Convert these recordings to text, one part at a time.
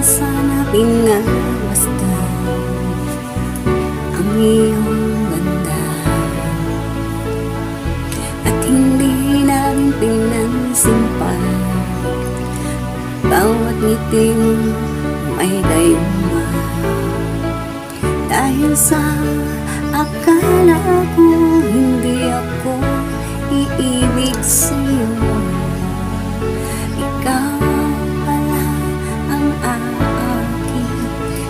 sana pinagmasdan ang iyong ganda at hindi na rin pinansin pa bawat ngiti mo may gayuma. Dahil sa akala ko hindi ako iibig sa'yo, ikaw pala ang aakit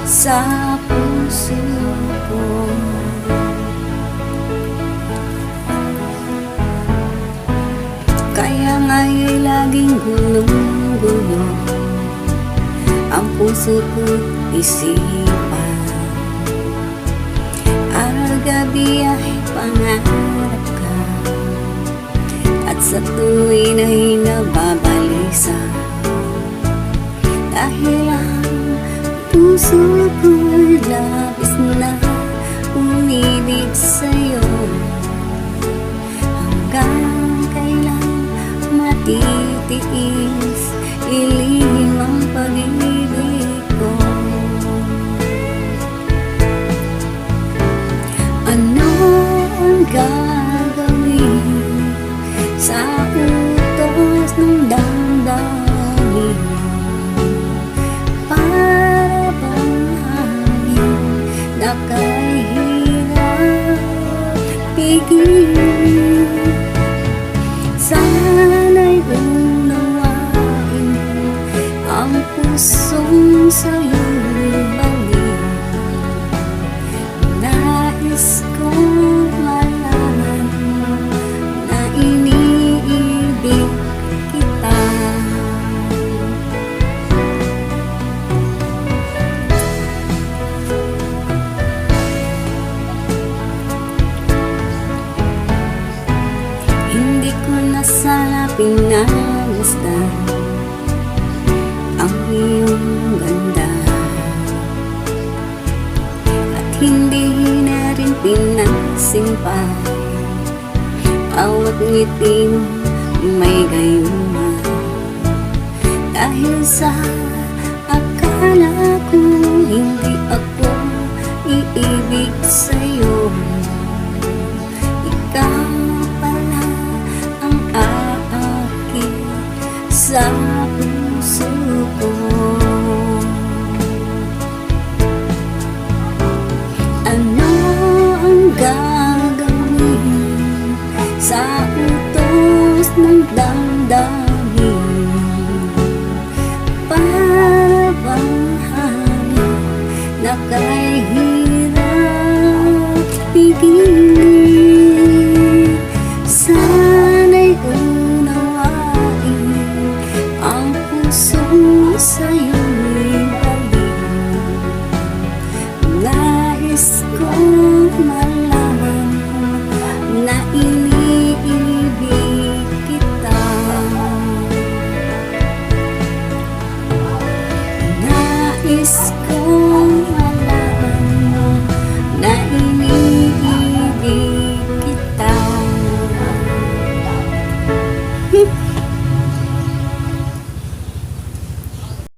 sa puso ko. Kaya nga'y laging gulong-gulo ang puso ko't isipan. Araw-gabi ay pangarap ka at sa tuwin ay nababalisa. Dahil ang puso ko'y labis na umibig sa'yo. Hanggang kailan matitiis ilim ang pag-ibig ko? Ano ang gagawin sa utos ng damdamin? Para bang hangin na kahirap pigilin? Sana'y unawain ang pusong sa'yo'y balik. Nais kong malaman na iniibig kita. Hindi ko na sana pinagmasdan ang iyong ganda at hindi na rin pinansin pa bawat ngiti mo may gayuma. Dahil sa akala ko hindi ako iibig sa'yo, ikaw pala ang aakit sa puso ko. Ano ang gagawin sa utos ng damdamin? Para bang hangin na kahirap pigilin? Sana'y unawain ang puso sa'yo'y balik. Nais kong malaman na iniibig kita. Nais kong